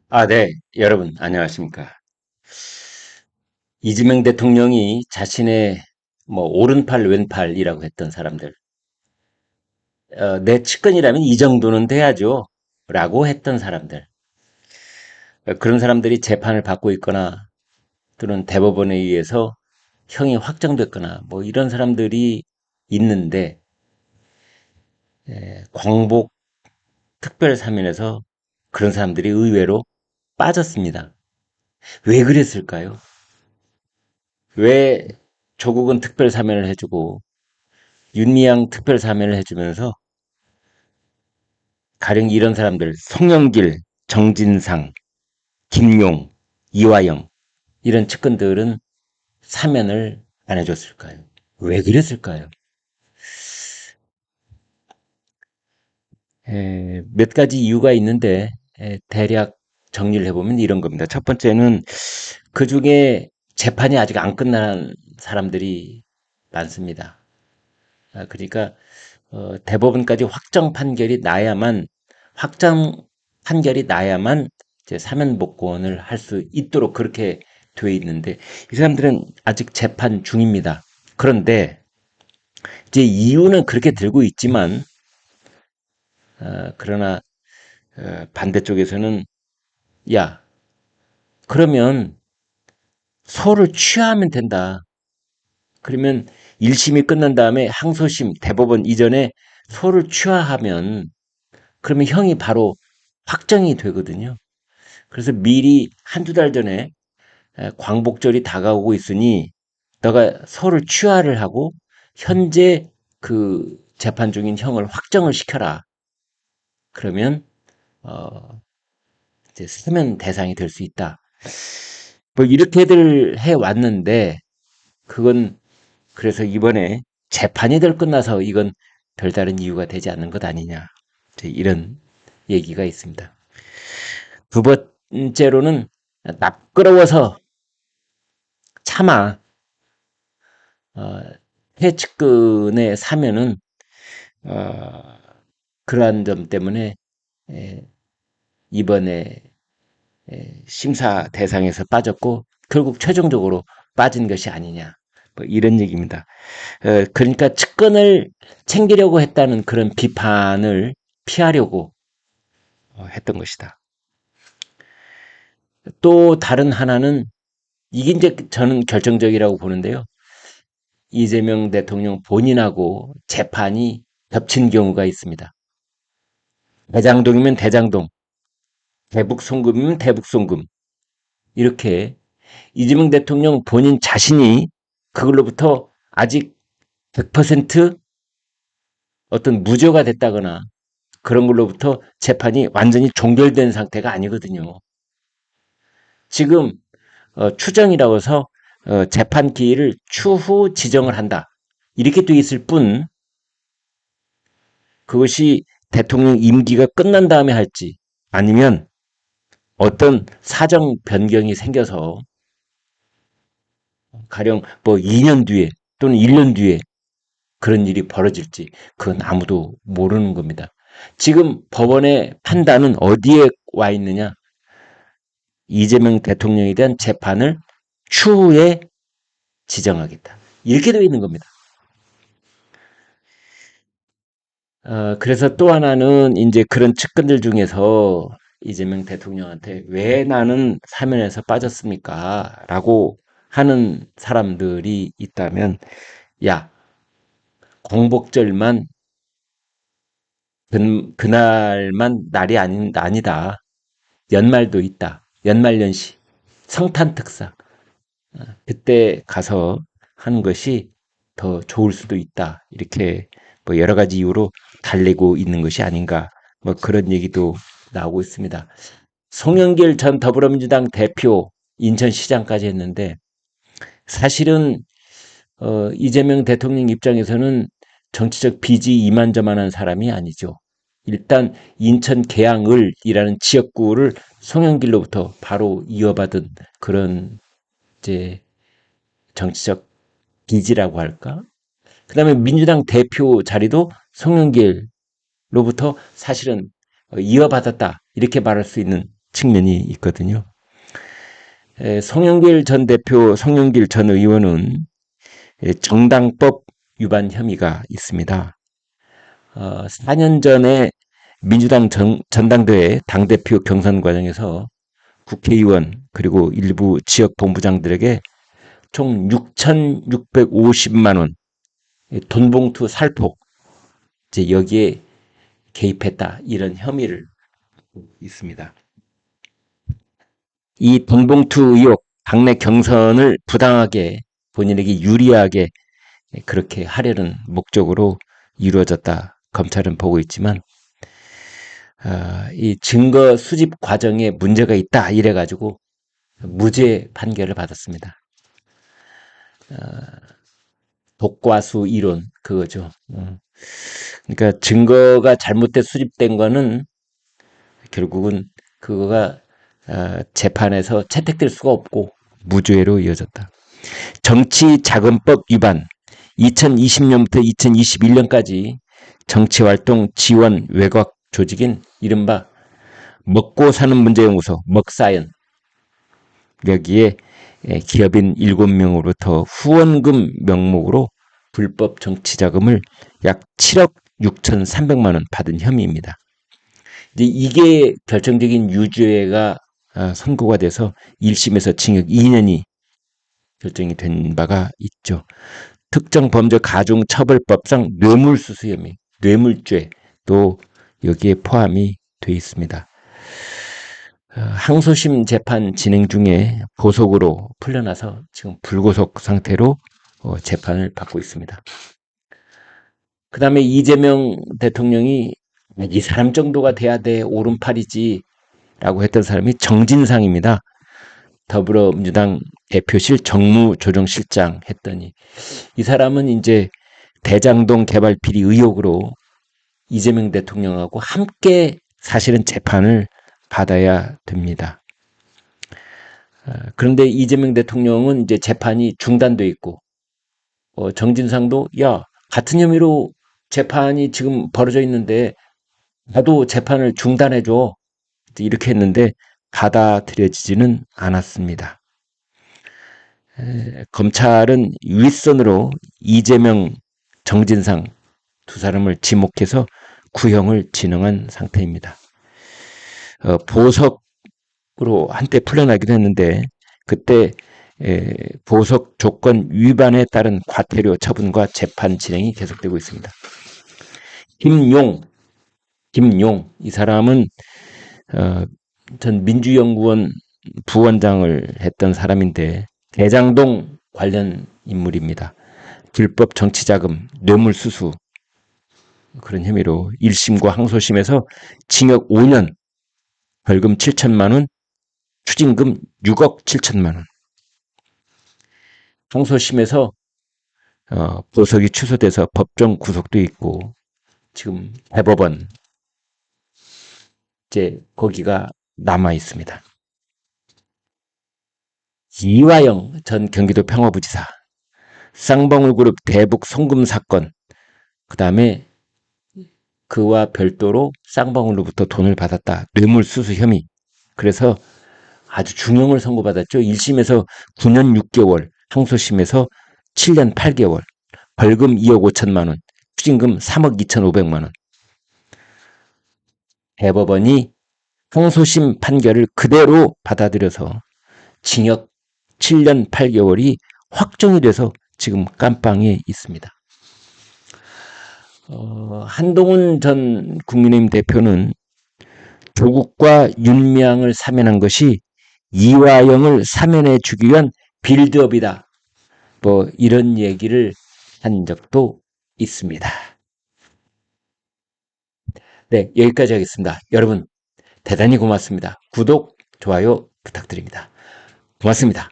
네. 여러분, 안녕하십니까. 이재명 대통령이 자신의 오른팔, 왼팔이라고 했던 사람들, 내 측근이라면 이 정도는 돼야죠. 라고 했던 사람들, 그런 사람들이 재판을 받고 있거나 또는 대법원에 의해서 형이 확정됐거나 이런 사람들이 있는데, 광복 특별사면에서 그런 사람들이 의외로 빠졌습니다. 왜 그랬을까요? 왜 조국은 특별사면을 해주고 윤미향 특별사면을 해주면서 가령 이런 사람들 송영길, 정진상, 김용, 이화영 이런 측근들은 사면을 안 해줬을까요? 왜 그랬을까요? 몇 가지 이유가 있는데 대략 정리를 해보면 이런 겁니다. 첫 번째는 그 중에 재판이 아직 안 끝난 사람들이 많습니다. 그러니까 대법원까지 확정 판결이 나야만 이제 사면 복권을 할 수 있도록 그렇게 돼 있는데 이 사람들은 아직 재판 중입니다. 그런데 이제 이유는 그렇게 들고 있지만 그러나 반대쪽에서는 야 그러면 소를 취하하면 된다. 그러면 1심이 끝난 다음에 항소심 대법원 이전에 소를 취하하면 그러면 형이 바로 확정이 되거든요. 그래서 미리 한두 달 전에 광복절이 다가오고 있으니 너가 소를 취하를 하고 현재 그 재판 중인 형을 확정을 시켜라. 그러면 어 이제 사면 대상이 될 수 있다. 이렇게들 해 왔는데 그건 그래서 이번에 재판이 덜 끝나서 이건 별다른 이유가 되지 않는 것 아니냐. 이런 얘기가 있습니다. 두 번째로는 낯끄러워서 차마 어, 해측근의 사면은 어, 그러한 점 때문에 에, 이번에 심사 대상에서 빠졌고 결국 최종적으로 빠진 것이 아니냐 이런 얘기입니다. 그러니까 측근을 챙기려고 했다는 그런 비판을 피하려고 했던 것이다. 또 다른 하나는 이게 이제 저는 결정적이라고 보는데요. 이재명 대통령 본인하고 재판이 겹친 경우가 있습니다. 대장동이면 대장동, 대북송금이면 대북송금. 이렇게 이재명 대통령 본인 자신이 그걸로부터 아직 100% 어떤 무죄가 됐다거나 그런 걸로부터 재판이 완전히 종결된 상태가 아니거든요. 지금 추정이라고 해서 재판 기일을 추후 지정을 한다. 이렇게 돼 있을 뿐 그것이 대통령 임기가 끝난 다음에 할지 아니면 어떤 사정 변경이 생겨서 가령 2년 뒤에 또는 1년 뒤에 그런 일이 벌어질지 그건 아무도 모르는 겁니다. 지금 법원의 판단은 어디에 와 있느냐? 이재명 대통령에 대한 재판을 추후에 지정하겠다. 이렇게 되어 있는 겁니다. 그래서 또 하나는 이제 그런 측근들 중에서 이재명 대통령한테 왜 나는 사면에서 빠졌습니까? 라고 하는 사람들이 있다면, 야, 광복절만, 그날만 날이 아니다. 연말도 있다. 연말연시, 성탄특사. 그때 가서 하는 것이 더 좋을 수도 있다. 이렇게 여러 가지 이유로 달래고 있는 것이 아닌가. 그런 얘기도 나오고 있습니다. 송영길 전 더불어민주당 대표 인천시장까지 했는데 사실은 이재명 대통령 입장에서는 정치적 빚이 이만저만한 사람이 아니죠. 일단 인천 계양을이라는 지역구를 송영길로부터 바로 이어받은 그런 이제 정치적 빚이라고 할까? 그다음에 민주당 대표 자리도 송영길로부터 사실은 이어받았다 이렇게 말할 수 있는 측면이 있거든요. 송영길 전 대표, 송영길 전 의원은 정당법 위반 혐의가 있습니다. 4년 전에 민주당 전당대회 당대표 경선 과정에서 국회의원 그리고 일부 지역 본부장들에게 총 6,650만 원 돈봉투 살포 이제 여기에 개입했다 이런 혐의를 있습니다. 이 돈봉투 의혹 당내 경선을 부당하게 본인에게 유리하게 그렇게 하려는 목적으로 이루어졌다. 검찰은 보고 있지만 이 증거 수집 과정에 문제가 있다 이래가지고 무죄 판결을 받았습니다. 독과수 이론 그거죠. 그러니까 증거가 잘못돼 수집된 거는 결국은 그거가 재판에서 채택될 수가 없고 무죄로 이어졌다. 정치자금법 위반 2020년부터 2021년까지 정치활동 지원 외곽 조직인 이른바 먹고 사는 문제연구소 먹사연 여기에 기업인 7명으로부터 후원금 명목으로 불법 정치자금을 약 7억 6,300만 원 받은 혐의입니다. 이제 이게 결정적인 유죄가 선고가 돼서 1심에서 징역 2년이 결정이 된 바가 있죠. 특정범죄가중처벌법상 뇌물수수 혐의, 뇌물죄도 여기에 포함이 되어 있습니다. 항소심 재판 진행 중에 보석으로 풀려나서 지금 불구속 상태로 재판을 받고 있습니다. 그 다음에 이재명 대통령이 이 사람 정도가 돼야 돼 오른팔이지 라고 했던 사람이 정진상입니다. 더불어민주당 대표실 정무조정실장 했더니 이 사람은 이제 대장동 개발 비리 의혹으로 이재명 대통령하고 함께 사실은 재판을 받아야 됩니다. 그런데 이재명 대통령은 이제 재판이 중단돼 있고 정진상도 야 같은 혐의로 재판이 지금 벌어져 있는데 나도 재판을 중단해줘 이렇게 했는데 받아들여지지는 않았습니다. 검찰은 윗선으로 이재명, 정진상 두 사람을 지목해서 구형을 진행한 상태입니다. 보석으로 한때 풀려나기도 했는데 그때 보석 조건 위반에 따른 과태료 처분과 재판 진행이 계속되고 있습니다. 김용 이 사람은 전 민주연구원 부원장을 했던 사람인데 대장동 관련 인물입니다. 불법 정치자금, 뇌물수수 그런 혐의로 1심과 항소심에서 징역 5년, 벌금 7천만 원, 추징금 6억 7천만 원. 항소심에서 보석이 취소돼서 법정 구속도 있고 지금 대법원 이제 거기가 남아 있습니다. 이화영 전 경기도 평화부지사, 쌍방울그룹 대북 송금 사건, 그 다음에 그와 별도로 쌍방울로부터 돈을 받았다. 뇌물수수 혐의. 그래서 아주 중형을 선고받았죠. 1심에서 9년 6개월, 항소심에서 7년 8개월, 벌금 2억 5천만 원, 추징금 3억 2,500만 원. 대법원이 항소심 판결을 그대로 받아들여서 징역 7년 8개월이 확정이 돼서 지금 깜빵에 있습니다. 한동훈 전 국민의힘 대표는 조국과 윤미향을 사면한 것이 이화영을 사면해 주기 위한 빌드업이다. 뭐 이런 얘기를 한 적도 있습니다. 네, 여기까지 하겠습니다. 여러분 대단히 고맙습니다. 구독, 좋아요 부탁드립니다. 고맙습니다.